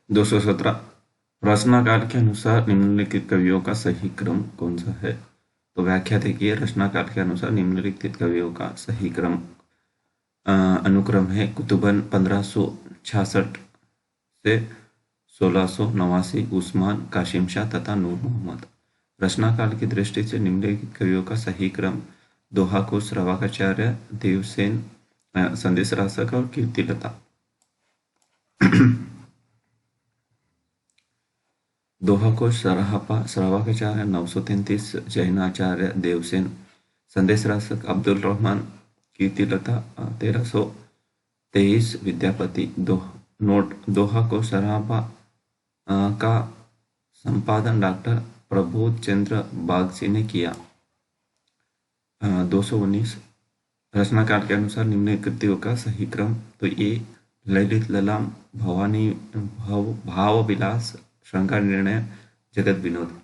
217 रचनाकाल के अनुसार निम्नलिखित कवियों का सही क्रम कौन सा है? तो व्याख्या देखिए, रचनाकाल के अनुसार निम्नलिखित कवियों का सही क्रम अनुक्रम है। कुतुबन 1566 से 1689, उस्मान, कासिम शाह तथा नूर मोहम्मद। रचनाकाल की दृष्टि से निम्नलिखित कवियों का सही क्रम दोहा को श्रावकाचार्य, देवसेन, संदेश रासक और कीर्तिलता। दोहा को श्रावकाचार्य 933, जैनाचार्य देवसेन, संदेश रासक अब्दुल रहमान, कीर्तिलता 1323, विद्यापति। दोहा को सराहा का संपादन डॉक्टर प्रबोध चंद्र बागची ने किया। 219 रचनाकाल के अनुसार निम्नलिखित कृतियों का सही क्रम। तो ये ललित ललाम, भवानी भाव विलास, श्रृंगार निर्णय, जगत विनोद।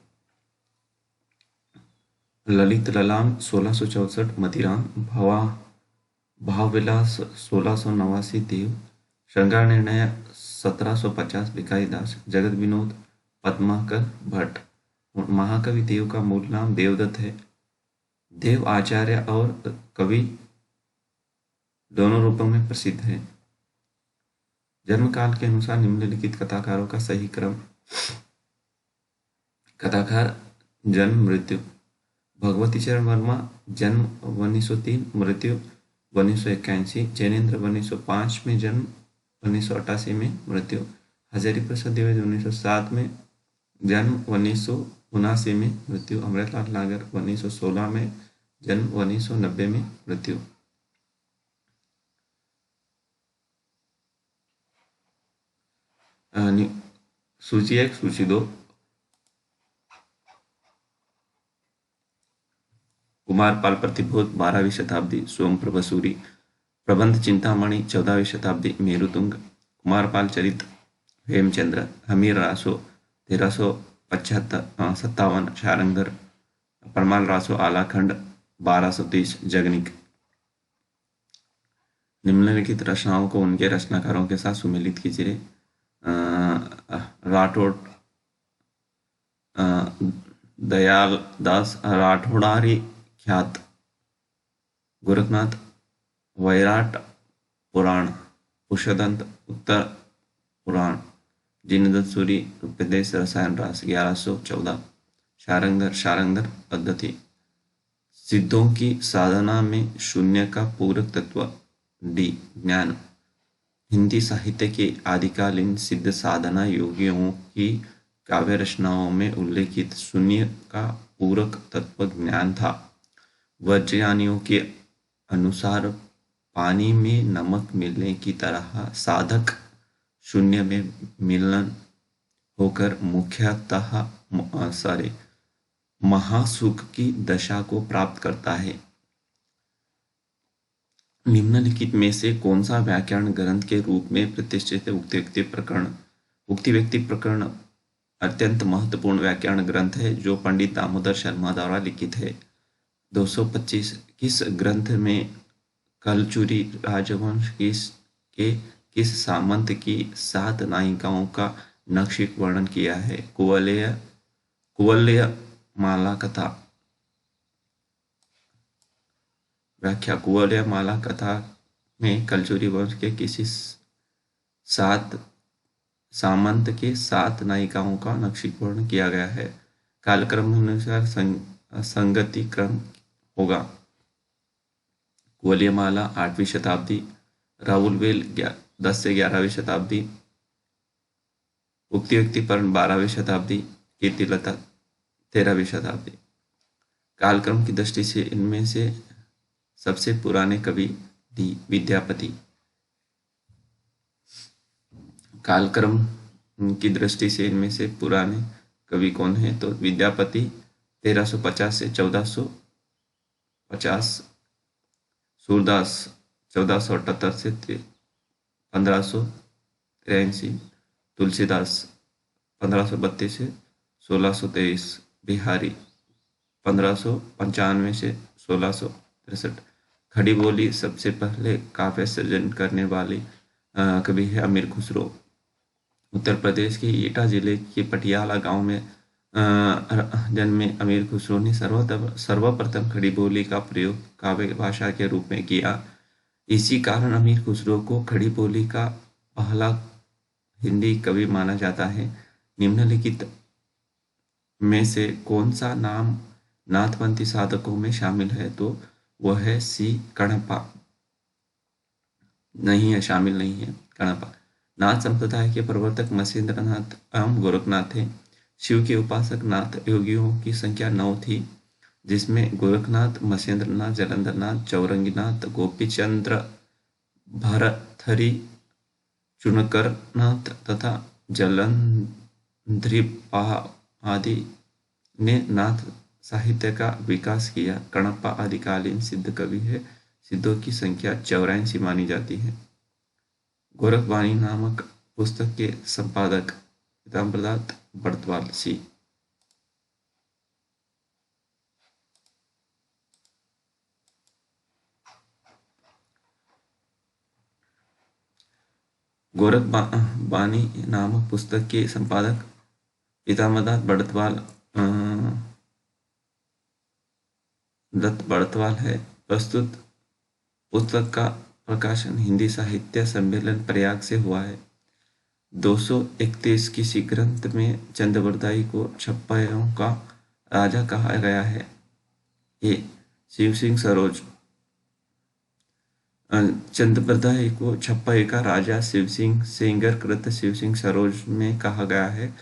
ललित ललाम 1664, मदिराम, भावविलास 1689, देव, श्रृंगार निर्णय 1750, भिखारी दास, जगत विनोद पद्माकर भट्ट। महाकवि देव का मूल नाम देवदत्त है। देव आचार्य और कवि दोनों रूपों में प्रसिद्ध है। जन्म काल के अनुसार निम्नलिखित कथाकारों का सही क्रम। कथाकार जन्म मृत्यु। भगवती चरण वर्मा जन्म 1903, मृत्यु 1981। जैनेन्द्र 1905 में जन्म, 1988 में मृत्यु। हजारी प्रसाद द्विवेदी 1907 में जन्म, 1979 में मृत्यु। अमृतलाल नागर 1916 में जन्म, 1990 में मृत्यु। सूची 1, सूची 2। कुमारपाल प्रतिभूत 12वीं शताब्दी, सोमप्रभ सूरी। प्रबंध चिंतामणि 14वीं शताब्दी, मेरुतुंग। कुमारपाल चरित हेमचंद्र। हमीर रासो 1357, शारंगधर। परमाल रासो आलाखंड 1230, जगनिक। निम्नलिखित रचनाओं को उनके रचनाकारों के साथ सुमेलित कीजिए। राठौड़ दयाल दास राठौड़ारी ख्यात। गोरखनाथ वैराट पुराण। पुष्यदंत उत्तर पुराण। जिनदत्त सूरी उपदेश रसायन रास 1114। शारंगधर पद्धति। सिद्धों की साधना में शून्य का पूरक तत्व। डी ज्ञान। हिंदी साहित्य के आदिकालीन सिद्ध साधना योगियों की काव्य रचनाओं में उल्लेखित शून्य का पूरक तत्व ज्ञान था। वज्रयानियों के अनुसार पानी में नमक मिलने की तरह साधक शून्य में मिलन होकर मुख्यतः महासुख की दशा को प्राप्त करता है। निम्नलिखित में से कौन सा व्याकरण ग्रंथ के रूप में प्रतिष्ठित है? उक्ति व्यक्ति प्रकरण अत्यंत महत्वपूर्ण व्याकरण ग्रंथ है जो पंडित दामोदर शर्मा द्वारा लिखित है। 225 किस ग्रंथ में कलचुरी राजवंश के किस सामंत की 7 नायिकाओं का नक्षिक वर्णन किया है? कुवलय माला कथा। व्याख्या। कुवलय माला कथा में कलचुरी वंश के किसी 7 सामंत के 7 नायिकाओं का नक्षिक वर्णन किया गया है। कालक्रम अनुसार संगति क्रम होगा। कुवलय माला 8वीं शताब्दी, राउलवेल 10 से 11वीं शताब्दी, उक्ति व्यक्ति पर्ण 12वीं शताब्दी, कीर्तिलता 13वीं शताब्दी। कालक्रम की दृष्टि से इनमें से सबसे पुराने कवि डी विद्यापति। कालक्रम की दृष्टि से इनमें से पुराने कवि कौन है? तो विद्यापति 1350 से 1450, सूरदास 1478 से 1583, तुलसीदास 1532 से 1623, बिहारी 1595 से 1663। खड़ी बोली सबसे पहले काव्य सृजन करने वाले कवि है अमीर खुसरो। उत्तर प्रदेश के एटा जिले के पटियाला गांव में जन्मे अमीर खुसरो ने सर्वप्रथम खड़ी बोली का प्रयोग काव्य भाषा के रूप में किया। इसी कारण अमीर खुसरो को खड़ी बोली का पहला हिंदी कवि माना जाता है। निम्नलिखित में से कौन सा नाम नाथपंथी साधकों में शामिल है? तो वह है सी कणप्पा। नहीं है, शामिल नहीं है कणप्पा। नाथ संप्रदाय के प्रवर्तक मत्स्येंद्रनाथ एवं गोरखनाथ थे। शिव के उपासक नाथ योगियों की संख्या 9 थी, जिसमें गोरखनाथ, मत्स्येंद्रनाथ, जलंधरनाथ, चौरंगीनाथ, गोपीचंद्र, भरथरी, चुनकरनाथ तथा जलंधरीपा आदि ने नाथ साहित्य का विकास किया। कणप्पा आदिकालीन सिद्ध कवि है। सिद्धों की संख्या 84 मानी जाती है। गोरखवाणी नामक पुस्तक के संपादक पीताम्बरदास बड़तवाल सी। गोरखवाणी नामक पुस्तक के संपादक पीताम्बरदास दत्त बड़तवाल है। प्रस्तुत पुस्तक का प्रकाशन हिंदी साहित्य सम्मेलन प्रयाग से हुआ है। 231 किसी ग्रंथ में चंद्रबरदाई को छप्पैयों का राजा कहा गया है। ए शिव सिंह सरोज। चंद्रबरदाई को छप्पई का राजा शिव सिंह सेंगर कृत शिव सिंह सरोज में कहा गया है।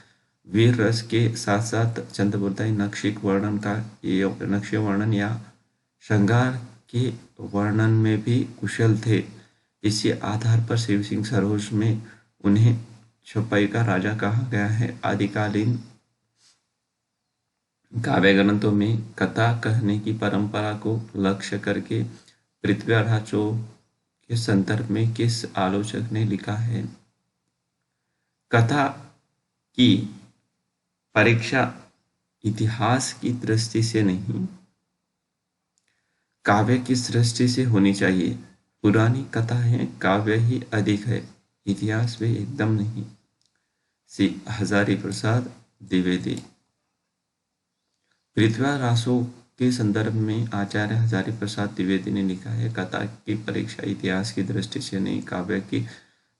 वीर रस के साथ साथ चंद्रबरदाई नक्शे वर्णन या श्रृंगार के वर्णन में भी कुशल थे। इसी आधार पर शिव सिंह सरोज में उन्हें छप्पई का राजा कहा गया है। आदिकालीन काव्य ग्रंथों में कथा कहने की परंपरा को लक्ष्य करके पृथ्वीराज के संदर्भ में किस आलोचक ने लिखा है? कथा की परीक्षा इतिहास की दृष्टि से नहीं, काव्य की दृष्टि से होनी चाहिए। पुरानी कथाएं काव्य ही अधिक है, इतिहास में एकदम नहीं। सी हजारी प्रसाद द्विवेदी। पृथ्वीरासों के संदर्भ में आचार्य हजारी प्रसाद द्विवेदी ने लिखा है, कथा की परीक्षा इतिहास की दृष्टि से नहीं, काव्य की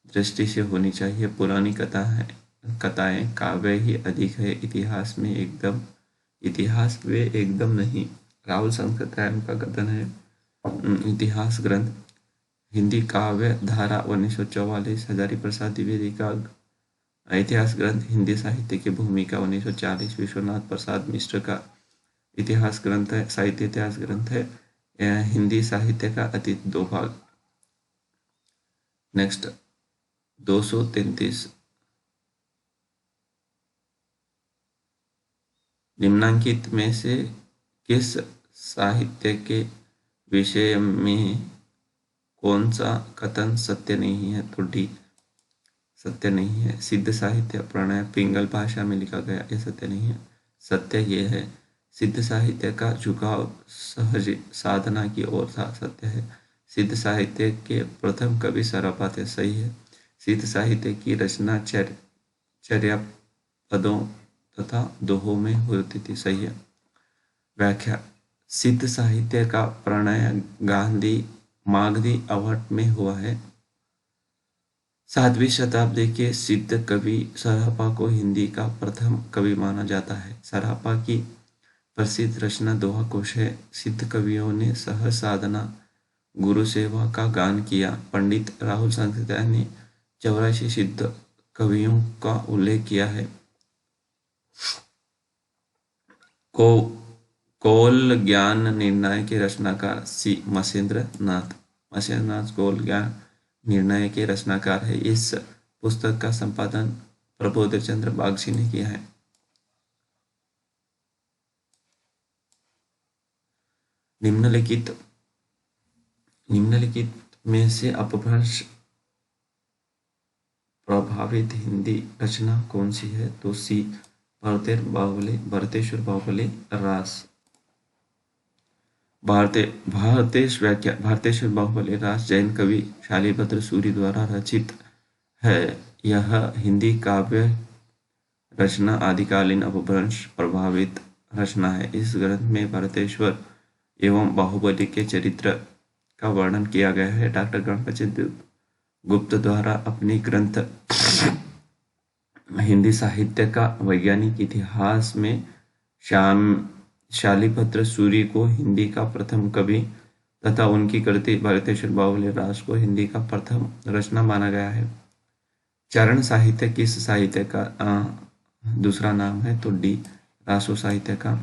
दृष्टि से होनी चाहिए। पुरानी कथाएं काव्य ही अधिक है, इतिहास में एकदम नहीं। राहुल संस्कृतायन का कथन है। इतिहास ग्रंथ हिंदी काव्य धारा 1944। हजारी प्रसाद द्विवेदी का इतिहास ग्रंथ हिंदी साहित्य की भूमिका 1940। विश्वनाथ प्रसाद मिश्र का इतिहास ग्रंथ है, साहित्य इतिहास ग्रंथ है, हिंदी साहित्य का अतीत 2 भाग। नेक्स्ट 233। निम्नांकित में से किस साहित्य के विषय में कौन सा कथन सत्य नहीं है? तो डी सत्य नहीं है। सिद्ध साहित्य प्रणय पिंगल भाषा में लिखा गया, यह सत्य नहीं है। सत्य ये है, सिद्ध साहित्य का झुकाव सहज साधना की ओर था, सत्य है। सिद्ध साहित्य के प्रथम कवि सरापा थे, सही है। सिद्ध साहित्य की रचना चर्यापदों तथा दोहों में होती थी, सही है। व्याख्या। सिद्ध साहित्य का प्रणय मागधी अवध में हुआ है। 7वीं शताब्दी के सिद्ध कवि सरापा को हिंदी का प्रथम कवि माना जाता है। सरापा की प्रसिद्ध रचना दोहा कोश है। सिद्ध कवियों ने सहज साधना गुरु सेवा का गान किया। पंडित राहुल संस्कृताय ने 84 सिद्ध कवियों का उल्लेख किया है। कौल ज्ञान निर्णय के रचनाकार सी मत्स्येंद्रनाथ। मत्स्येंद्रनाथ कौल ज्ञान निर्णय के रचनाकार है। इस पुस्तक का संपादन प्रबोध चंद्र बागची ने किया है। निम्नलिखित में से अपभ्रंश प्रभावित हिंदी रचना कौन सी है? तो सी भरतेश्वर बाहुबली रास। भारतेश्वर बाहुबली रास जैन कवि शालिभद्र सूरि द्वारा रचित है। यह हिंदी काव्य रचना आदिकालीन अपभ्रंश प्रभावित रचना है। इस ग्रंथ में भरतेश्वर एवं बाहुबली के चरित्र का वर्णन किया गया है। डॉक्टर गणपति गुप्त द्वारा अपनी ग्रंथ हिंदी साहित्य का वैज्ञानिक इतिहास में शालिभद्र सूरी को हिंदी का प्रथम कवि तथा उनकी कृति भरतेश्वर बाहुबली रास को हिंदी का प्रथम रचना माना गया है। चरण साहित्य किस साहित्य का दूसरा नाम है? तो डी, रासो साहित्य का।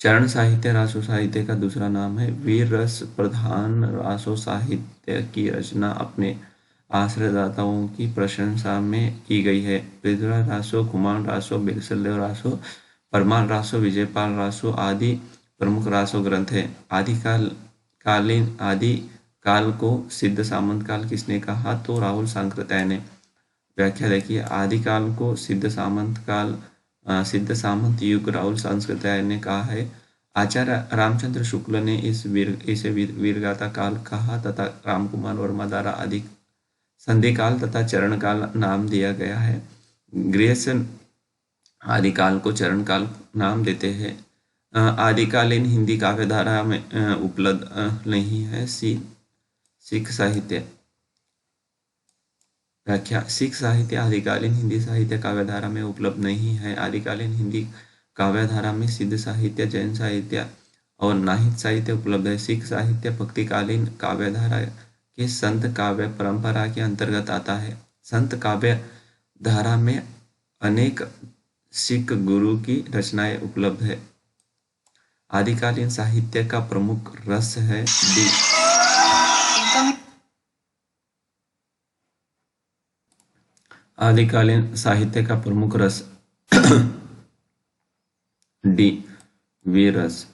चरण साहित्य रासो साहित्य का दूसरा नाम है। वीर रस प्रधान रासो साहित्य की रचना अपने आश्रयदाताओं की प्रशंसा में की गई है। पृथ्वीराज रासो, कुमार रासो, बिरसलदेव रासो, परमार रासो, विजयपाल रासो आदि प्रमुख रासो ग्रंथ है। आदि काल को सिद्ध सामंत काल किसने कहा? तो राहुल सांकृत्याय ने। व्याख्या देखिए, आदिकाल को सिद्ध सामंत युग राहुल सांकृत्याय ने कहा है। आचार्य रामचंद्र शुक्ल ने इसे वीरगाथा काल कहा तथा रामकुमार वर्मा द्वारा अधिक संधि काल तथा चरण काल नाम दिया गया है। ग्रेसन आदिकाल को चरण काल नाम देते हैं। आदिकालीन हिंदी काव्यधारा में उपलब्ध नहीं है। सिख साहित्य। व्याख्या, सिख साहित्य आदिकालीन हिंदी साहित्य काव्यधारा में उपलब्ध नहीं है। आदिकालीन हिंदी काव्यधारा में सिद्ध साहित्य, जैन साहित्य और नाहिद साहित्य उपलब्ध है। सिख साहित्य भक्तिकालीन काव्यधारा के संत काव्य परंपरा के अंतर्गत आता है। संत काव्य धारा में अनेक सिख गुरु की रचनाएं उपलब्ध है। आदिकालीन साहित्य का प्रमुख रस है डी। आदिकालीन साहित्य का प्रमुख रस डी, वीर रस।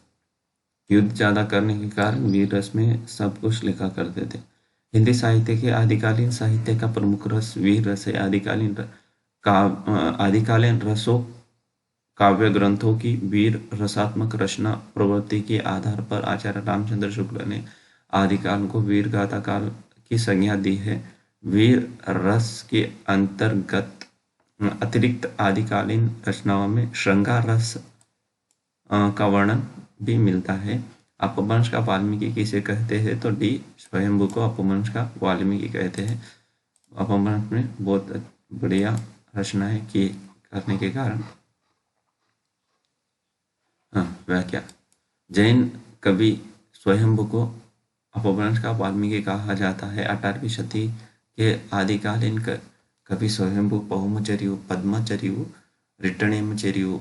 युद्ध ज्यादा करने के कारण वीर रस में सब कुछ लिखा करते थे। हिंदी साहित्य के आदिकालीन साहित्य का प्रमुख रस वीर रस है। आदिकालीन रसों काव्य ग्रंथों की वीर रसात्मक रचना प्रवृत्ति के आधार पर आचार्य रामचंद्र शुक्ल ने आदिकाल को वीर गाथा काल की संज्ञा दी है। वीर रस के अंतर्गत अतिरिक्त आदिकालीन रचनाओं में श्रृंगार रस का वर्णन भी मिलता है। अपभ्रंश का वाल्मीकि किसे कहते हैं? तो डी, स्वयंभू को अपभ्रंश का वाल्मीकि कहते हैं। अपभ्रंश में बहुत बढ़िया रचनाएं की करने के कारण। व्याख्या, जैन कवि स्वयंभू को अपभ्रंश का वाल्मीकि कहा जाता है। 18वीं सदी के आदिकालीन कवि स्वयंभू पहुमचर्यु, पद्मचर्यु, रिट्टनेमचर्यु,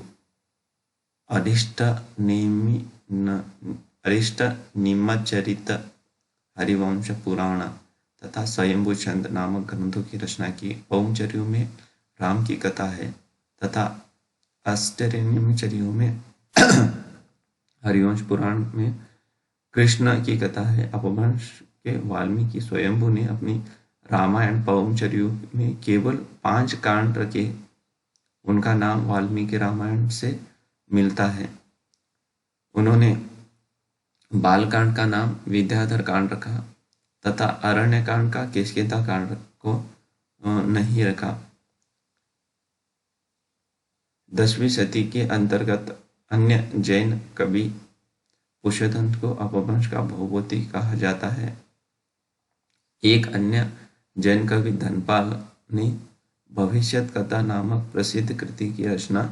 अरिष्टनेमिचरित, हरिवंश पुराण तथा स्वयंभू छंद नामक ग्रंथों की रचना की। पहुमचर्यु में राम की कथा है तथा अष्टनेमिचर्यु में हरिवंश पुराण में कृष्ण की कथा है। अपभ्रंश के वाल्मीकि स्वयंभू ने अपनी रामायण पहुमचर्यु में केवल 5 कांड रखे। उनका नाम वाल्मीकि रामायण से मिलता है। उन्होंने बालकांड का नाम विद्याधर कांड रखा तथा अरण्य कांड का केशकेता कांड को नहीं रखा। 10वीं सदी के अंतर्गत अन्य जैन कवि पुष्यदंत को अपभ्रंश का भगवती कहा जाता है। एक अन्य जैन कवि धनपाल ने भविष्यत कथा नामक प्रसिद्ध कृति की रचना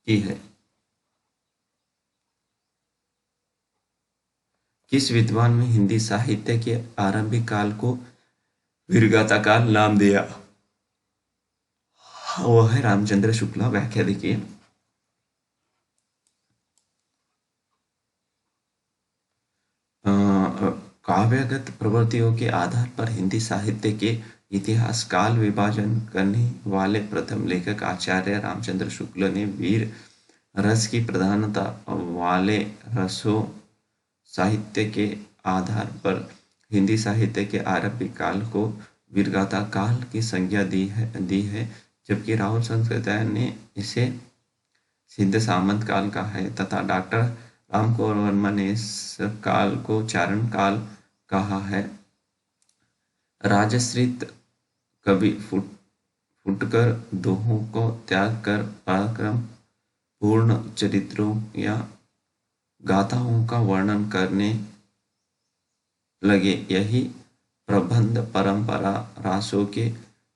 की है। किस विद्वान ने हिंदी साहित्य के आरंभिक काल को वीरगाथा काल नाम दिया? वह है रामचंद्र शुक्ला। व्याख्या देखिए, काव्यगत प्रवृत्तियों के आधार पर हिंदी साहित्य के इतिहास काल विभाजन करने वाले प्रथम लेखक आचार्य रामचंद्र शुक्ल ने वीर रस की प्रधानता वाले रसों साहित्य के आधार पर हिंदी साहित्य के आरंभिक काल को वीरगाथा काल की संज्ञा दी है, जबकि राहुल सांकृत्याय ने इसे सिद्ध सामंत काल कहा है तथा डॉक्टर रामकुमार वर्मा ने इस काल को चारण काल कहा है। राजश्रित कवि फुटकर दोहों को त्याग कर पराक्रम पूर्ण चरित्रों या गाथाओं का वर्णन करने लगे। यही प्रबंध परंपरा रासों के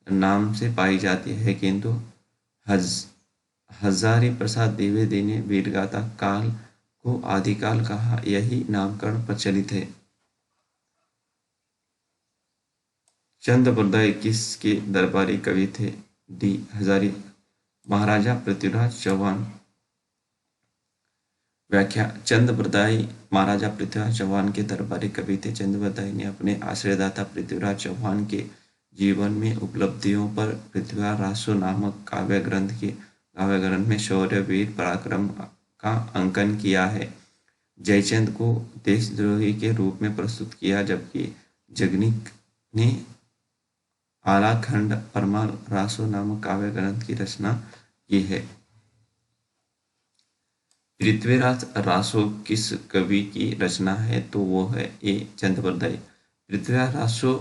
नाम से पाई जाती है, किंतु हजारी प्रसाद द्विवेदी ने वीरगाथा काल को आदिकाल कहा। यही नामकरण प्रचलित है। चंद बरदाई किसके दरबारी कवि थे? डी हजारी। महाराजा पृथ्वीराज चौहान। व्याख्या: चंद बरदाई महाराजा पृथ्वीराज चौहान के दरबारी कवि थे। चंद बरदाई ने अपने आश्रयदाता पृथ्वीराज चौहान के जीवन में उपलब्धियों पर पृथ्वीराज रासो नामक काव्य ग्रंथ में शौर्य, वीर पराक्रम का अंकन किया है। जयचंद को देशद्रोही के रूप में प्रस्तुत किया, जबकि जगनीक ने आलाखंड परमाल रासो नामक काव्य ग्रंथ की रचना की है। पृथ्वीराज रासो किस कवि की रचना है? तो वो है ए चंद बरदाई। पृथ्वीराज रासो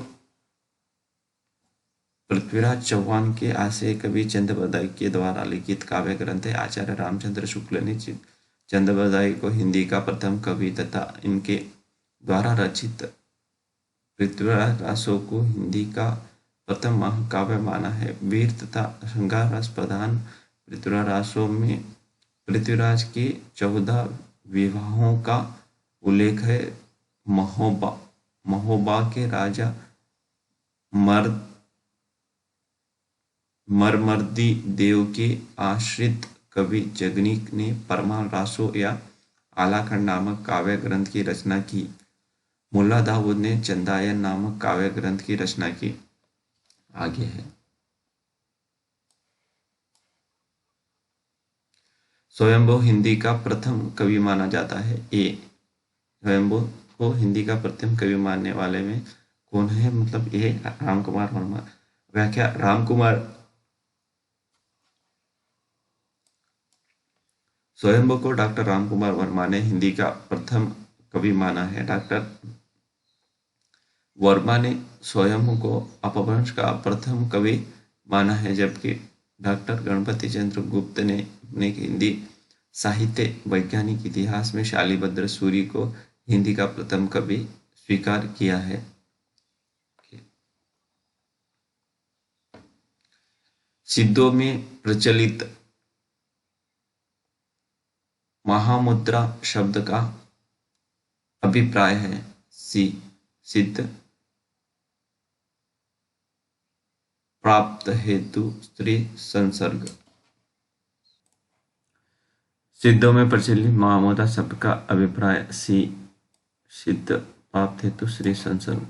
पृथ्वीराज चौहान के आश्रय कवि चंद बरदाई के द्वारा लिखित काव्य ग्रंथ है। आचार्य रामचंद्र शुक्ल ने चंद बरदाई को हिंदी का प्रथम कवि तथा इनके द्वारा रचित पृथ्वीराज रासो को हिंदी का प्रथम महाकाव्य माना है। वीर तथा श्रृंगार रस प्रधान पृथ्वीराज रासो में पृथ्वीराज के 14 विवाहों का उल्लेख है। महोबा के राजा मरमर्दी देव के आश्रित कवि जगनीक ने परमाल रासो या आलाखंड नामक काव्य ग्रंथ की रचना की। मुल्ला दाऊद ने चंदायन नामक काव्य ग्रंथ की रचना की। आगे है स्वयंभू हिंदी का प्रथम कवि माना जाता है। ए स्वयंभू को हिंदी का प्रथम कवि मानने वाले में कौन है? मतलब ए रामकुमार वर्मा। व्याख्या: स्वयंभू को डॉक्टर रामकुमार वर्मा ने हिंदी का प्रथम कवि माना है। डॉक्टर वर्मा ने स्वयंभू को अपभ्रंश का प्रथम कवि माना है, जबकि डॉक्टर गणपति चंद्र गुप्त ने अपने हिंदी साहित्य वैज्ञानिक इतिहास में शालिभद्र सूरी को हिंदी का प्रथम कवि स्वीकार किया है। सिद्धों में प्रचलित महामुद्रा शब्द का अभिप्राय है। सी सिद्ध प्राप्त हेतु स्त्री संसर्ग। सिद्धों में प्रचलित महामुद्रा शब्द का अभिप्राय। सी सिद्ध प्राप्त हेतु स्त्री संसर्ग।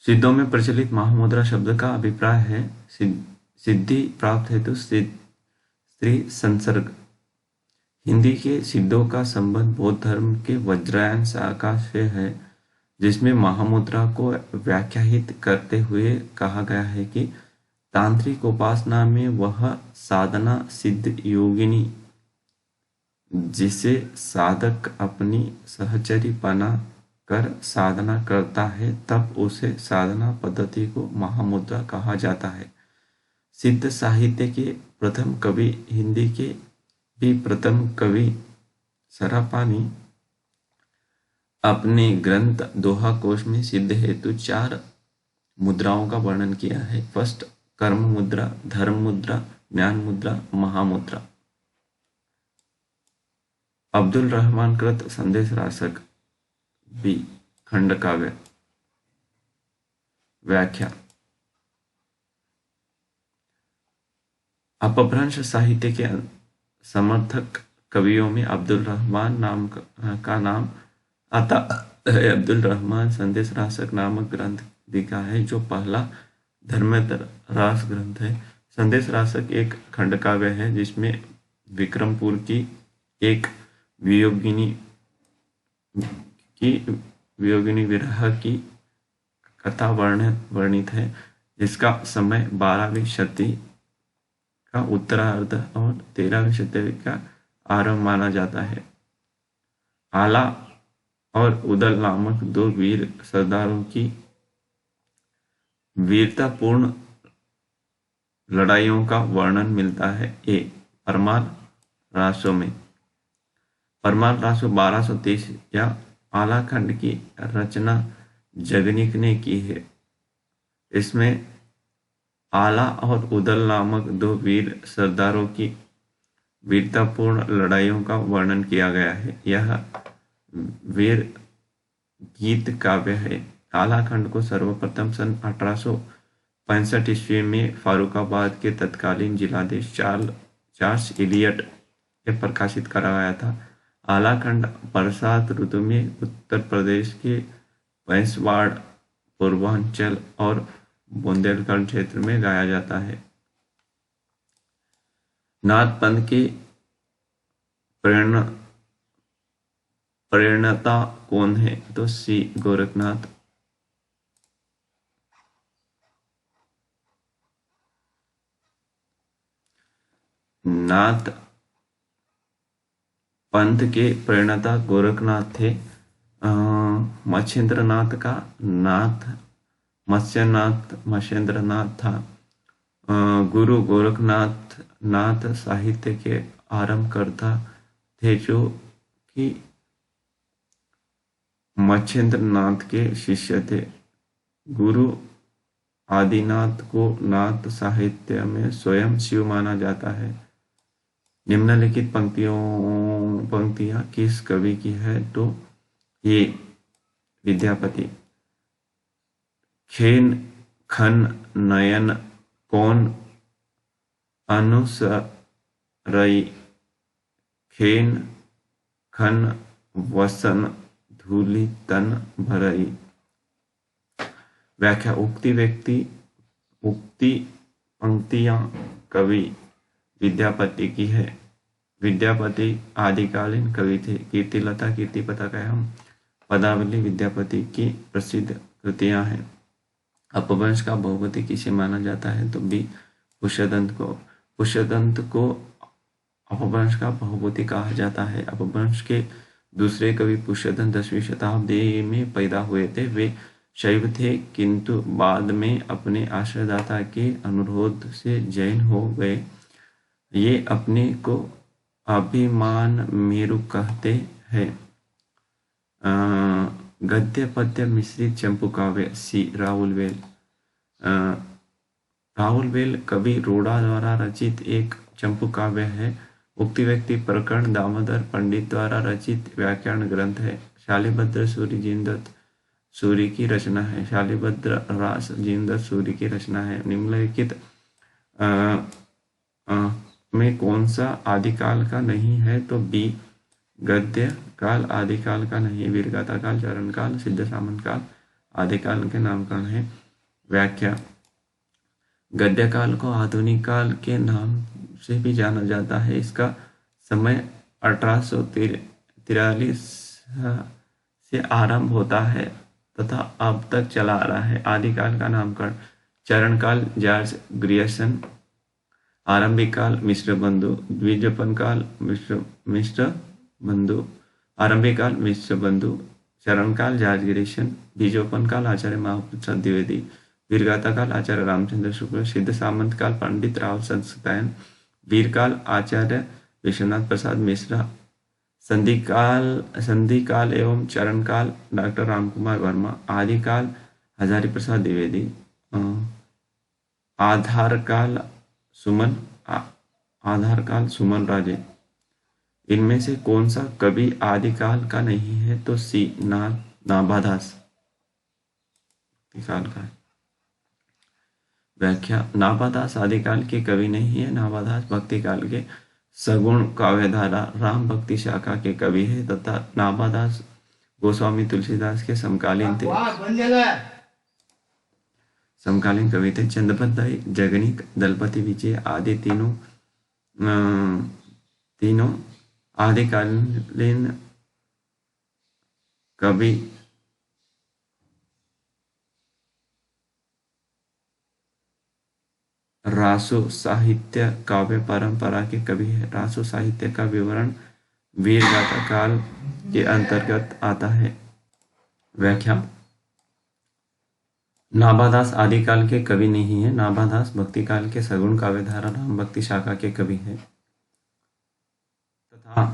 सिद्धों में प्रचलित महामुद्रा शब्द का अभिप्राय है सिद्धि प्राप्त हेतु स्त्री संसर्ग। हिंदी के सिद्धों का संबंध बौद्ध धर्म के वज्रायन शाखा से है, जिसमें महामुद्रा को व्याख्यायित करते हुए कहा गया है कि तांत्रिक उपासना में वह साधना सिद्ध योगिनी जिसे साधक अपनी सहचरी बना कर साधना करता है, तब उसे साधना पद्धति को महामुद्रा कहा जाता है। सिद्ध साहित्य के प्रथम कवि, हिंदी के भी प्रथम कवि सरापानी अपने ग्रंथ दोहा कोश में सिद्ध हेतु 4 मुद्राओं का वर्णन किया है। फर्स्ट कर्म मुद्रा, धर्म मुद्रा, ज्ञान मुद्रा, महामुद्रा। अब्दुल रहमान कृत संदेश रासक बी खंड काव्य। व्याख्या: अपभ्रंश साहित्य के समर्थक कवियों में अब्दुल रहमान नाम का नाम आता है। अब्दुल रहमान संदेश रासक नामक ग्रंथ लिखा है, जो पहला धर्मेंद्र रास ग्रंथ है। संदेश रासक एक खंड काव्य है जिसमें विक्रमपुर की एक वियोगिनी विरह की कथा वर्णित है, जिसका समय 12वीं शती का उत्तरार्ध और 13वीं शती का आरंभ माना जाता है। आला और उदल नामक 2 वीर सरदारों की वीरतापूर्ण लड़ाइयों का वर्णन मिलता है। ए, परमार रासों में। परमार रासो 1223 या आलाखंड की रचना जगनिक ने की है। इसमें आला और उदल नामक दो वीर सरदारों की वीरतापूर्ण लड़ाइयों का वर्णन किया गया है। यह वीर गीत काव्य है। आलाखंड को सर्वप्रथम सन 1865 ईस्वी में फारुखाबाद के तत्कालीन जिलाधीश चार्ल्स इलियट ने प्रकाशित कराया था। आलाखंड बरसात ऋतु में उत्तर प्रदेश के बैंसवाड़, पूर्वांचल और बुंदेलखंड क्षेत्र में गाया जाता है। नाथ पंथ के प्रेरणता कौन है? तो सी, गोरखनाथ। नाथ पंथ के प्रेरणता गोरखनाथ थे। मच्छेंद्रनाथ का नाथ मत्स्येंद्रनाथ था। गुरु गोरखनाथ नाथ साहित्य के आरंभकर्ता थे, जो कि मच्छेंद्रनाथ के शिष्य थे। गुरु आदिनाथ को नाथ साहित्य में स्वयं शिव माना जाता है। निम्नलिखित पंक्तियां किस कवि की है? तो ये विद्यापति। खेन खन नयन कौन अनुसरई, खेन खन वसन धूलि तन भरई। व्याख्या। उक्ति पंक्तियां कवि विद्यापति की है। विद्यापति आदिकालीन कवि थे। कीर्तिलता, कीर्तिपताकम, पदावली विद्यापति की प्रसिद्ध कृतियां हैं। अपभ्रंश का बहुपति किसे माना जाता है? तो बी, पुष्यदंत को। पुष्यदंत को अपभ्रंश का बहुपति कहा जाता है। अपभ्रंश के दूसरे कवि पुष्यदंत 10वीं शताब्दी में पैदा हुए थे। वे शैव थे, किंतु बाद में अपने आश्रयदाता के अनुरोध से जैन हो गए। ये अपने को अभिमान मेरु कहते हैं। गद्य पद्य मिश्रित चंपू काव्य। सी, राहुलवेल। राहुलवेल कवि रोड़ा द्वारा रचित एक चंपू काव्य है। उक्ति व्यक्ति प्रकरण दामोदर पंडित द्वारा रचित व्याकरण ग्रंथ है। शालिभद्र सूरि जीनदत्त सूरि की रचना है। शालिभद्र रास जीनदत्त सूरि की रचना है। निम्नलिखित में कौन सा आदिकाल का नहीं है? तो बी, गद्य काल आदिकाल का नहीं। वीरगाथा काल, चरण काल, सिद्ध सामंत काल आदिकाल के नामकरण है। व्याख्या। गद्य काल को आधुनिक काल के नाम से भी जाना जाता है। इसका समय 1843 से आरंभ होता है तथा अब तक चला आ रहा है। आदिकाल का नामकरण। चरण काल जॉर्ज ग्रियर्सन। आरंभिक काल मिश्र बंधु। द्विजोपन काल मिश्र बंधु। आरंभिक काल मिश्र बंधु। चरण काल जॉर्ज ग्रियर्सन। बीजोपन काल आचार्य महाप्रसाद द्विवेदी। वीरगाथा काल आचार्य रामचंद्र शुक्ल। सिद्ध सामंत काल पंडित राव सत्सतायन। वीर काल आचार्य विश्वनाथ प्रसाद मिश्रा। संधि काल एवं चरण काल डॉक्टर रामकुमार वर्मा। आदिकाल हजारी प्रसाद द्विवेदी। आधार काल सुमन राजे। इनमें से कौन सा कवि आदिकाल का नहीं है? तो सी, नाभादास काल का है। व्याख्या। नाभादास आदिकाल के कवि नहीं है। नाभादास भक्ति काल के सगुण काव्यधारा राम भक्ति शाखा के कवि है तथा नाभादास गोस्वामी तुलसीदास के समकालीन कवि थे। चंद्रपदाई, जगनिक, दलपति विजय आदि तीनों आदिकालीन कवि रासो साहित्य काव्य परंपरा के कवि है। रासो साहित्य का विवरण वीरगाथा काल के अंतर्गत आता है। व्याख्या। नाभादास आदिकाल के कवि नहीं है। नाभादास भक्ति काल के सगुण काव्यधारा राम भक्ति शाखा के कवि है तथा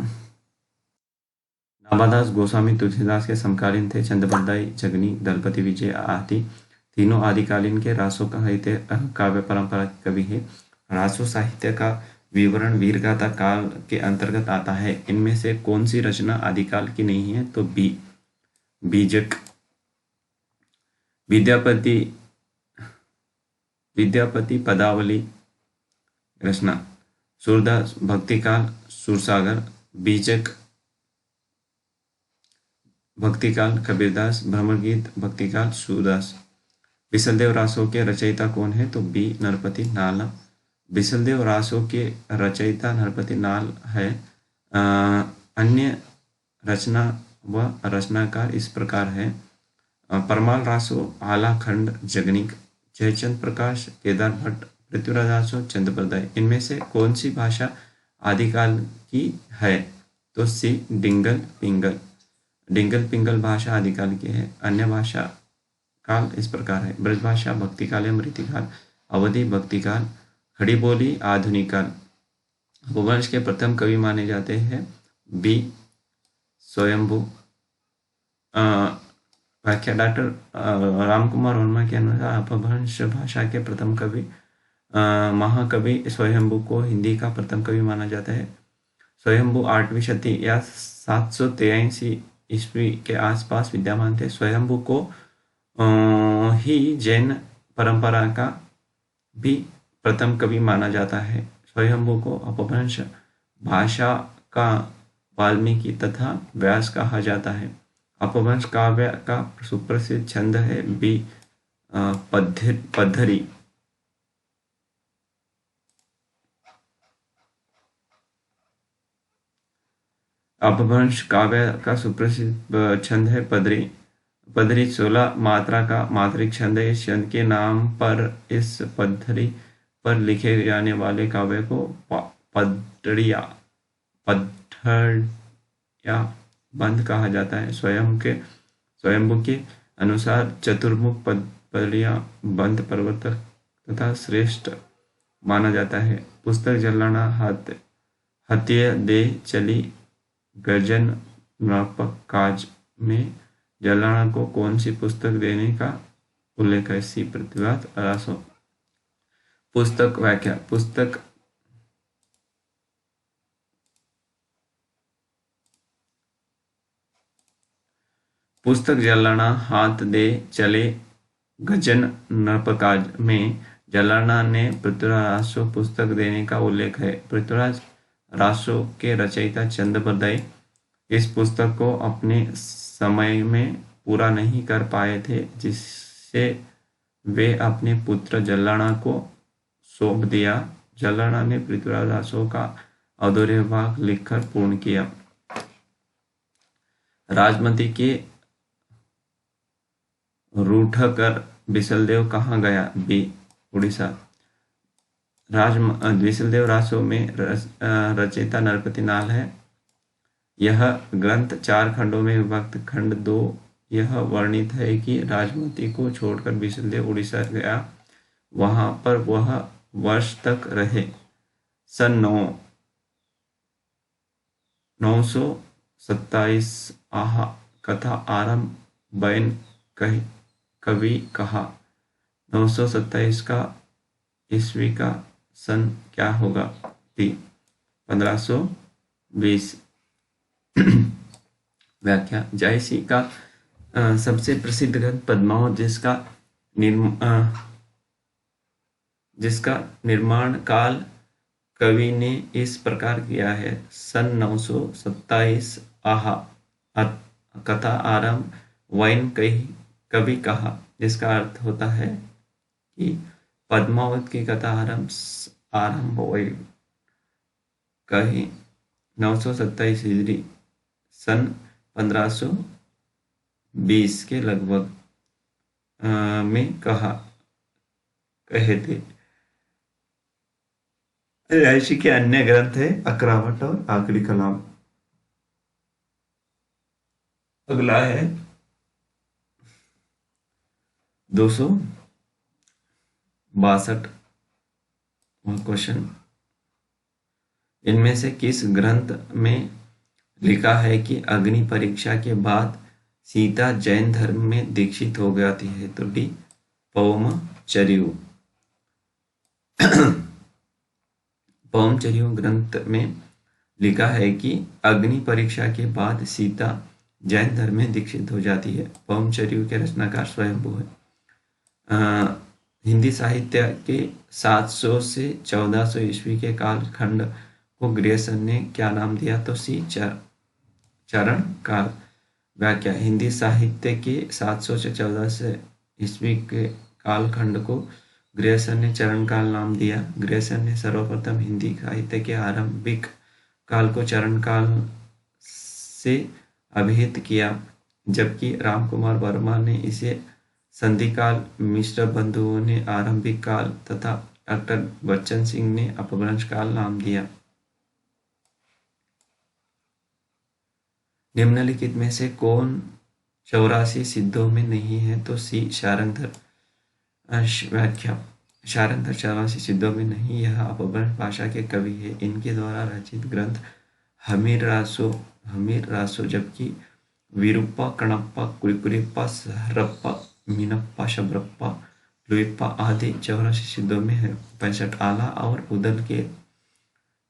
नाभादास गोस्वामी तुलसीदास के समकालीन थे। चंद्रबरदाई, जगनी, दलपति विजय आदि तीनों आदिकालीन के रासो साहित्य काव्य परंपरा के कवि है। रासो साहित्य का विवरण वीरगाथा काल के अंतर्गत आता है। इनमें से कौन सी रचना आदिकाल की नहीं है? तो बी, बीजक। विद्यापति विद्यापति पदावली रचना। सूरदास भक्तिकाल सूरसागर। बीजक भक्तिकाल कबीरदास। भ्रमरगीत भक्तिकाल सूरदास। बिसलदेव रासों के रचयिता कौन है? तो बी, नरपति नाल। बिसलदेव रासों के रचयिता नरपति नाल है। अन्य रचना व रचनाकार इस प्रकार है। परमाल रासो, आला खंड, जगनिक, जयचंद प्रकाश, केदार भट्ट, पृथ्वीराज रासो, चंद्रप्रदाय। इनमें से कौन सी भाषा आदिकाल की है? तो सी, डिंगल पिंगल। डिंगल पिंगल भाषा आदिकाल की है। अन्य भाषा काल इस प्रकार है। ब्रजभाषा भक्तिकाल या मृतिकाल। अवधि भक्तिकाल। खड़ी बोली आधुनिक काल। अपभ्रंश के प्रथम कवि माने जाते हैं। बी, स्वयंभू। व्याख्या डॉक्टर रामकुमार वर्मा के अनुसार अपभ्रंश भाषा के प्रथम कवि महाकवि स्वयंभू को हिंदी का प्रथम कवि माना जाता है। स्वयंभू 8वीं शती या 783 ईस्वी के आसपास विद्यमान थे। स्वयंभू को ही जैन परंपरा का भी प्रथम कवि माना जाता है। स्वयंभू को अपभ्रंश भाषा का वाल्मीकि तथा व्यास कहा जाता है। अपभ्रंश काव्य का सुप्रसिद्ध छंद है बी, पद्धरी। अपभ्रंश काव्य का सुप्रसिद्ध छंद है पदरी। पदरी 16 मात्रा का मात्रिक छंद है। इस छंद के नाम पर इस पद्धरी पर लिखे जाने वाले काव्य को पद्धरिया बंध कहा जाता है। स्वयंभू के अनुसार चतुर्मुख पद्धरिया बंध प्रवर्तक तथा श्रेष्ठ माना जाता है। पुस्तक जलाना हत्य दे चली गर्जन नृप काज में जलाना को कौन सी पुस्तक देने का उल्लेख है? सी, पृथ्वीराज रासो। पुस्तक व्याख्या। पुस्तक जलाना हाथ दे चले गजन नरपकाज में जलाना ने पृथ्वीराज रासो पुस्तक देने का उल्लेख है। पृथ्वीराज रासो के रचयिता चंद्रप्रदाय इस पुस्तक को अपने समय में पूरा नहीं कर पाए थे, जिससे वे अपने पुत्र जलाना को सौंप दिया। जलाना ने पृथ्वीराज रासो का अधूरे भाग लिखकर पूर्ण किया। राजमती के रूठकर बिसलदेव कहाँ गया? बी, उड़ीसा। बिसलदेव रासो में रचयिता नरपति नाल है। यह ग्रंथ 4 खंडों में विभक्त। खंड 2 यह वर्णित है कि राजमती को छोड़कर बिसलदेव उड़ीसा गया। वहां पर वह वर्ष तक रहे। सन 927 कथा आरंभ बैन कवि कहा। 927 का ईस्वी का सन क्या होगा? टी, 1520। व्याख्या। जायसी का सबसे प्रसिद्ध ग्रंथ पद्मावत जिसका निर्माण काल कवि ने इस प्रकार किया है। सन 927 कथा आरंभ वैन कवि कहा, जिसका अर्थ होता है कि पद्मावत की कथा आरंभ वैन कही 927 हिजरी सन 1520 के लगभग में कहे थे। जायसी के अन्य ग्रंथ है अकरावट और आखिरी कलाम। अगला है 262 क्वेश्चन, इनमें से किस ग्रंथ में लिखा है कि अग्नि परीक्षा के बाद सीता जैन धर्म में दीक्षित हो जाती है? तो डी पौमचर्यु। पौमचर्यु ग्रंथ में लिखा है कि अग्नि परीक्षा के बाद सीता जैन धर्म में दीक्षित हो जाती है। पौमचर्यु के रचनाकार स्वयंभू है। हिंदी साहित्य के 700 से 1400 ईस्वी के कालखंड को ग्रेसन ने क्या नाम दिया? तो सी चरण काल। व्याख्या, हिंदी साहित्य के 700 से 1400 ईस्वी के कालखंड को ग्रेसन ने चरण काल नाम दिया। ग्रेसन ने सर्वप्रथम हिंदी साहित्य के आरंभिक काल को चरण काल से अभिहित किया, जबकि रामकुमार वर्मा ने इसे संधिकाल, मिश्र बंधुओं ने आरंभिक काल तथा डॉक्टर बच्चन सिंह ने अपभ्रंश काल नाम दिया। निम्नलिखित में से कौन 84 सिद्धों में नहीं है? तो सी शारंगधर। व्याख्या, शारंगधर 84 सिद्धों में नहीं, यह अपभ्रंश भाषा के कवि है। इनके द्वारा रचित ग्रंथ हमीर रासो, जबकि विरूपा, कणप्पा, कुरिकुरिप्पा, सहरप्पा, मीनप्पा, शबरप्पा, लुइप्पा आदि 84 सिद्धों में है। 65 आला और उदल के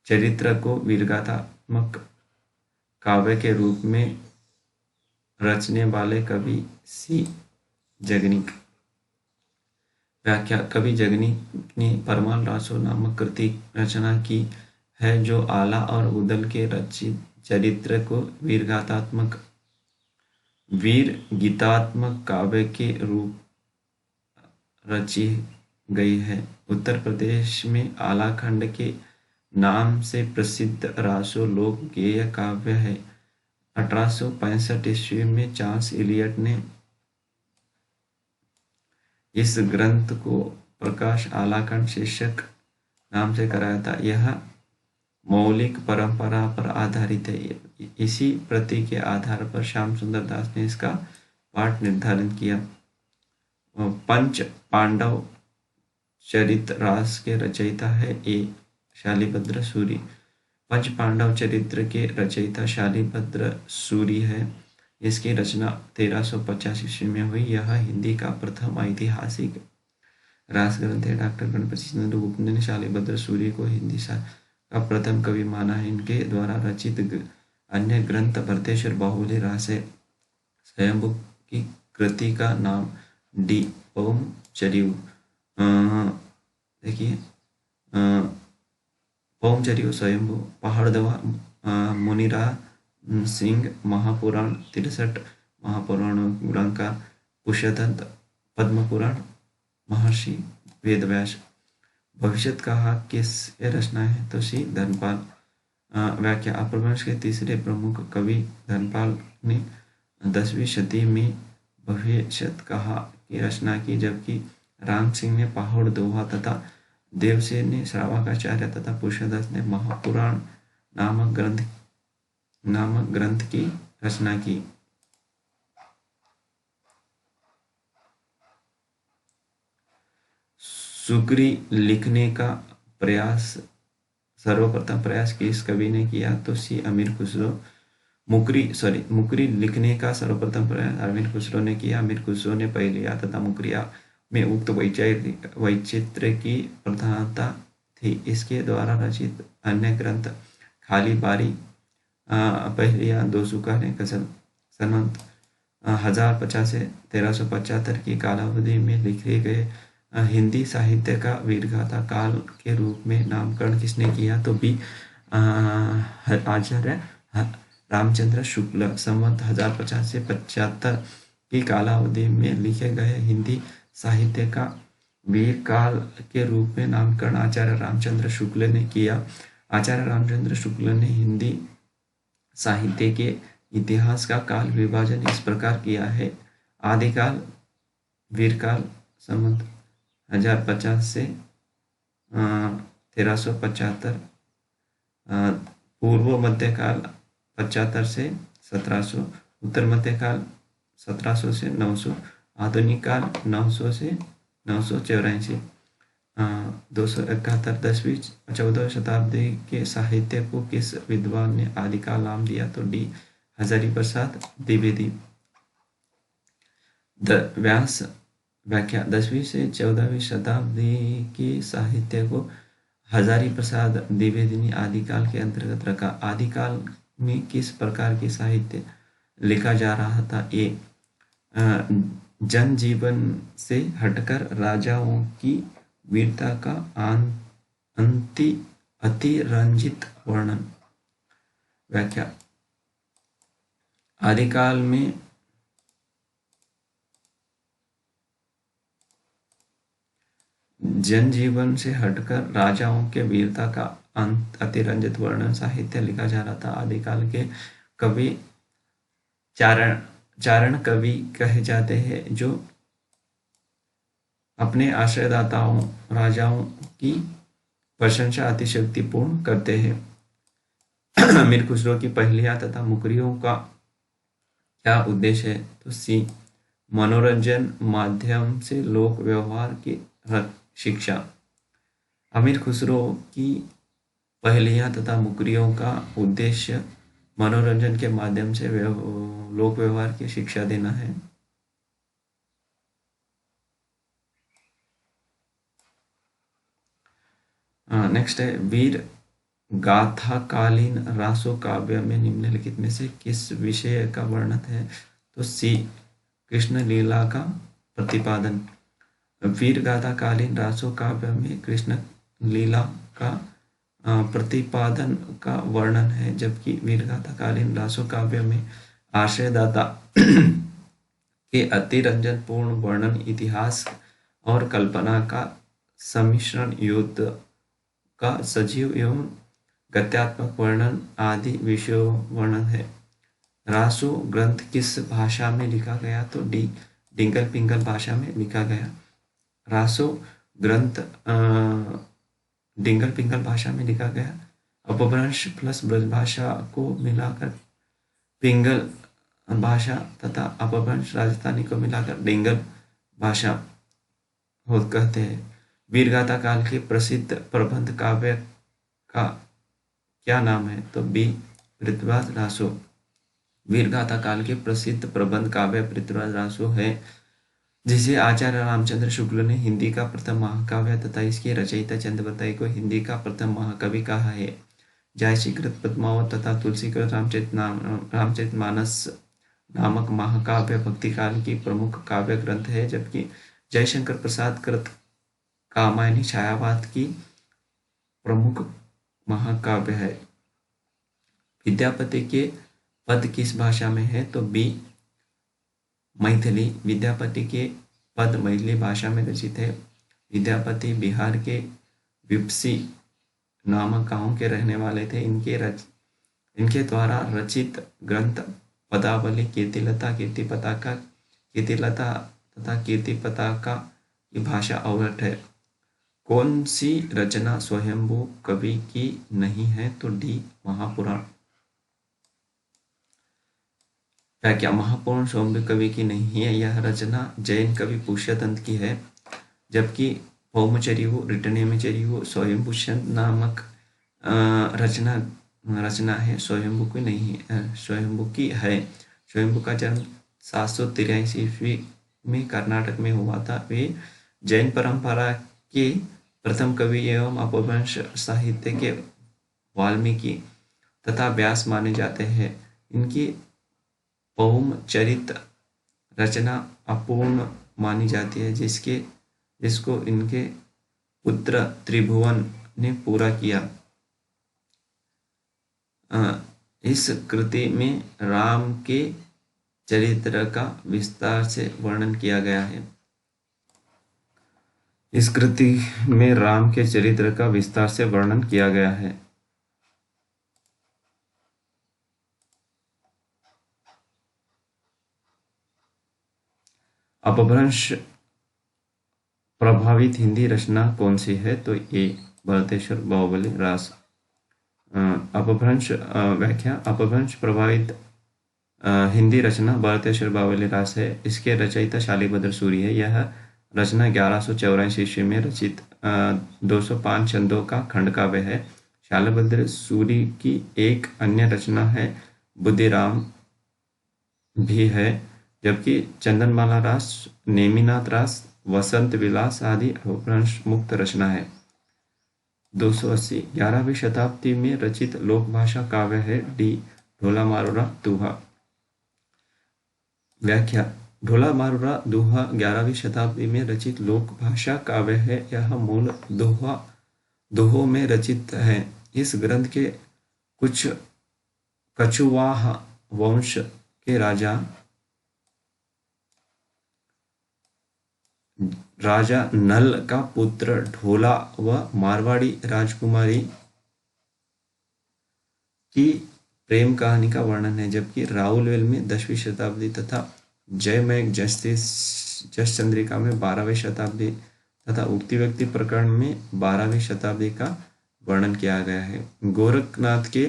चरित्र को वीरगाथात्मक काव्य के रूप में रचने वाले कवि सी जगनीक। व्याख्या, कवि जगनीक ने परमाल रासो नामक कृति रचना की है, जो आला और उदल के रचित चरित्र को वीर गीतात्मक काव्य के रूप रची गई है। उत्तर प्रदेश में आलाखंड के नाम से प्रसिद्ध रासो लोक गेय काव्य है। 1865 ईस्वी में चार्ल्स इलियट ने इस ग्रंथ को प्रकाश आलाखंड शीर्षक नाम से कराया था। यह मौलिक परंपरा पर आधारित है। इसी प्रति के आधार पर श्याम सुंदर दास ने इसका पाठ निर्धारण किया। पंच पांडव चरित रास के रचयिता है ए शालिभद्र सूरी। पंच पांडव चरित्र के रचयिता शालिभद्र सूरी है। इसकी रचना 1350 ईस्वी में हुई। यह हिंदी का प्रथम ऐतिहासिक रास ग्रंथ है। डॉक्टर गणपति चंद्र गुप्त ने शालिभद्र सूरी को हिंदी का प्रथम कवि माना है। इनके द्वारा रचित अन्य ग्रंथ भरतेश्वर बाहुली रास है। स्वयंभू की कृति का नाम डी पौमचर्यु। देखिए, पौमचर्यु स्वयंभू, पहाड़दवा, मुनिरा सिंह महापुराण, 63 महापुराणों का पुष्यदंत, पद्म पुराण, महर्षि वेदव्यास। भविष्यत कहा किस रचना है? तो सी धर्मपाल। व्याख्या, अपभ्रंश के तीसरे प्रमुख कवि धर्मपाल ने 10वीं शती में भविष्यत कहा की रचना की, जबकि राम सिंह ने पहाड़ दोहा तथा देवसेन ने श्रावकाचार्य तथा पुष्यदत्त ने महापुराण नामक ग्रंथ की रचना की। सुक्री लिखने का सर्वप्रथम प्रयास किस कवि ने किया? तो सी अमीर खुसरो। मुकरी लिखने का सर्वप्रथम प्रयास अमीर खुसरो ने किया। अमीर खुसरो ने पहलिया तथा मुकरिया में उक्त वैचित्र्य की प्रधानता थी। इसके द्वारा रचित अन्य ग्रंथ खाली बारी, पहलिया, दोसुका ने गजल। सनमत 1050 से 1375 की कालावधि में लिखे गए हिंदी साहित्य का वीरगाथा काल के रूप में नामकरण किसने किया? तो बी आचार्य रामचंद्र शुक्ल। संवत 1050 से 75 की कालावधि में लिखे गए हिंदी साहित्य का वीर काल के रूप में नामकरण आचार्य रामचंद्र शुक्ल ने किया। आचार्य रामचंद्र शुक्ल ने हिंदी साहित्य के इतिहास का काल विभाजन इस प्रकार किया है: आदिकाल, वीरकाल संवत 1050 से 1375, पूर्व मध्यकाल 75 से 1700, उत्तर मध्यकाल 1700 से 900, आधुनिक काल 900 से 984। 271 10वीं 14वीं शताब्दी के साहित्य को किस विद्वान ने आदिकाल नाम दिया? तो डी हजारी प्रसाद द्विवेदी। व्यास व्याख्या 10वीं से 14वीं शताब्दी के साहित्य को हजारी प्रसाद द्विवेदी ने आदिकाल के अंतर्गत रखा। आदिकाल में किस प्रकार के साहित्य लिखा जा रहा था? ए जनजीवन से हटकर राजाओं की वीरता का अतिरंजित वर्णन। व्याख्या आदिकाल में जनजीवन से हटकर राजाओं के वीरता का अतिरंजित वर्णन साहित्य लिखा जा रहा था। आदिकाल के कवि चारण कवि कहे जाते हैं, जो अपने आश्रयदाताओं राजाओं की प्रशंसा अतिशक्तिपूर्ण करते हैं। अमीर खुसरो की पहेलियां तथा मुकरियों का क्या उद्देश्य है? तो सी मनोरंजन माध्यम से लोक व्यवहार की शिक्षा। अमीर खुसरो की पहेलियां तथा मुकरियों का उद्देश्य मनोरंजन के माध्यम से लोक व्यवहार की शिक्षा देना है। नेक्स्ट है वीर गाथाकालीन रासो काव्य में निम्नलिखित में से किस विषय का वर्णन है? तो सी कृष्ण लीला का प्रतिपादन। वीर गाथाकालीन रासो काव्य में कृष्ण लीला का प्रतिपादन का वर्णन है, जबकि वीर गाथाकालीन रासो काव्य में आश्रयदाता के अतिरंजन पूर्ण वर्णन, इतिहास और कल्पना का सम्मिश्रण, युद्ध का सजीव एवं गत्यात्मक वर्णन आदि विषयों वर्णन है। रासो ग्रंथ किस भाषा में लिखा गया? तो डी डिंगल पिंगल भाषा में लिखा गया। रासो ग्रंथ डिंगल पिंगल भाषा में लिखा गया। अपभ्रंश प्लस ब्रज भाषा को मिलाकर पिंगल भाषा तथा अपभ्रंश राजस्थानी को मिलाकर डिंगल भाषा कहते हैं। वीरगाथा काल के प्रसिद्ध प्रबंध काव्य का क्या नाम है? तो बी पृथ्वीराज रासो। वीरगाथा काल के प्रसिद्ध प्रबंध काव्य पृथ्वीराज रासो है, जिसे आचार्य रामचंद्र शुक्ल ने हिंदी का प्रथम महाकाव्य तथा इसके रचयिता चंद्रवताई को हिंदी का प्रथम महाकवि कहा है। जायसीकृत पद्मावत तथा तुलसीकृत रामचरितमानस नामक महाकाव्य भक्ति काल की प्रमुख काव्य ग्रंथ है, जबकि जयशंकर प्रसाद कृत कामायनी छायावाद की प्रमुख महाकाव्य है। विद्यापति के पद किस भाषा में है? तो बी मैथिली। विद्यापति के पद मैथिली भाषा में रचित है। विद्यापति बिहार के विपसी नामक गांव के रहने वाले थे। इनके द्वारा रचित ग्रंथ पदावली, कीर्तिलता तथा कीर्ति पताका की भाषा अवगत है। कौन सी रचना स्वयंभू कवि की नहीं है? तो डी महापुराण। क्या महापुराण स्वयंभू कवि की नहीं है? यह रचना जैन कवि पुष्यतंत्र की है, जबकि भौमचरिवु रिटनेमचरिवु स्वयंभूषण नामक रचना है, स्वयंभू की नहीं है, स्वयंभू की है। स्वयंभू का जन्म 783 ईस्वी में कर्नाटक में हुआ था। वे जैन परंपरा के प्रथम कवि एवं अपभ्रंश साहित्य के वाल्मीकि तथा व्यास माने जाते हैं। इनकी पौमचरित रचना अपूर्ण मानी जाती है, जिसको इनके पुत्र त्रिभुवन ने पूरा किया। इस कृति में राम के चरित्र का विस्तार से वर्णन किया गया है। इस कृति में राम के चरित्र का विस्तार से वर्णन किया गया है। अपभ्रंश प्रभावित हिंदी रचना कौन सी है? तो ए भरतेश्वर बाहुबली रास। अपभ्रंश व्याख्या अपभ्रंश प्रभावित हिंदी रचना भरतेश्वर बावली रास है। इसके रचयिता शालिभद्र सूरी है। यह रचना 1184 ईस्वी में रचित 205 छंदों का खंड काव्य है। शालिभद्र सूरी की एक अन्य रचना है बुद्धिराम भी है, जबकि चंदनमाला रास, नेमिनाथ रास, वसंत विलास आदि अपभ्रंश मुक्त रचना है। 280 11वीं शताब्दी में रचित लोकभाषा काव्य है डी ढोला मारूरा दोहा। व्याख्या: ढोला मारूरा दोहा 11वीं शताब्दी में रचित लोक भाषा काव्य है। यह मूल दोहों में रचित है। इस ग्रंथ के कुछ कछुवाह वंश के राजा नल का पुत्र ढोला व मारवाड़ी राजकुमारी की प्रेम कहानी का वर्णन है, जबकि राउलवेल में 10वीं शताब्दी तथा जयमेघ जसचंद्रिका में 12वीं शताब्दी तथा उक्ति व्यक्ति प्रकरण में 12वीं शताब्दी का वर्णन किया गया है। गोरखनाथ के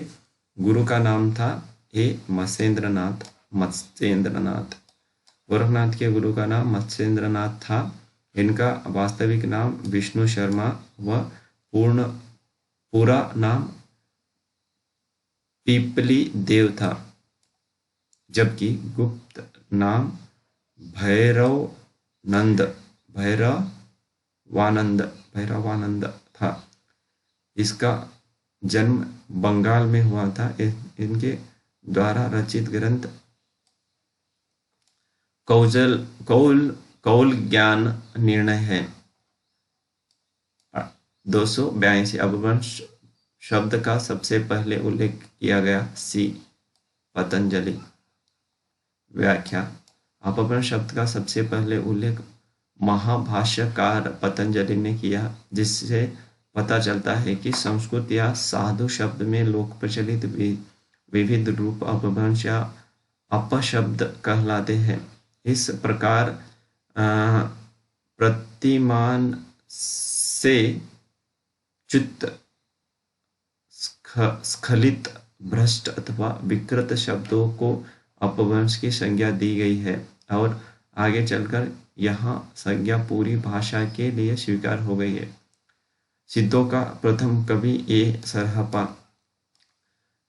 गुरु का नाम था मत्स्येंद्रनाथ। गोरखनाथ के गुरु का नाम मत्स्येंद्रनाथ था। इनका वास्तविक नाम विष्णु शर्मा व पूरा नाम पीपली देव था, जबकि गुप्त नाम भैरवानंद था। इसका जन्म बंगाल में हुआ था। इनके द्वारा रचित ग्रंथ कौल ज्ञान निर्णय है। 282 अपभ्रंश शब्द का सबसे पहले उल्लेख किया गया सी पतंजलि। व्याख्या: अपभ्रंश शब्द का सबसे पहले उल्लेख महाभाष्यकार पतंजलि ने किया, जिससे पता चलता है कि संस्कृत या साधु शब्द में लोक प्रचलित विविध रूप अपभ्रंश या अपशब्द कहलाते हैं। इस प्रकार प्रतिमान से च्युत, स्खलित, भ्रष्ट अथवा विकृत शब्दों को अपभ्रंश की संज्ञा दी गई है और आगे चलकर यह संज्ञा पूरी भाषा के लिए स्वीकार हो गई है। सिद्धों का प्रथम कवि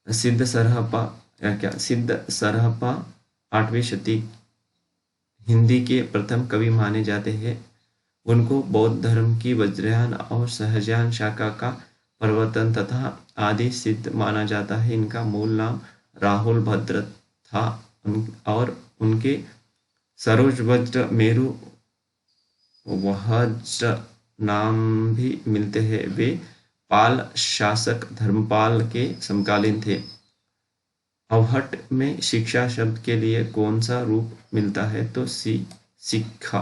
सिद्ध सरहपा 8वीं शती हिंदी के प्रथम कवि माने जाते हैं। उनको बौद्ध धर्म की वज्रयान और सहजयान शाखा का प्रवर्तन तथा आदि सिद्ध माना जाता है। इनका मूल नाम राहुल भद्र था और उनके सरोजवज्र मेरु वज्र नाम भी मिलते हैं। वे पाल शासक धर्मपाल के समकालीन थे। अवहट में शिक्षा शब्द के लिए कौन सा रूप मिलता है? तो सी शिक्षा।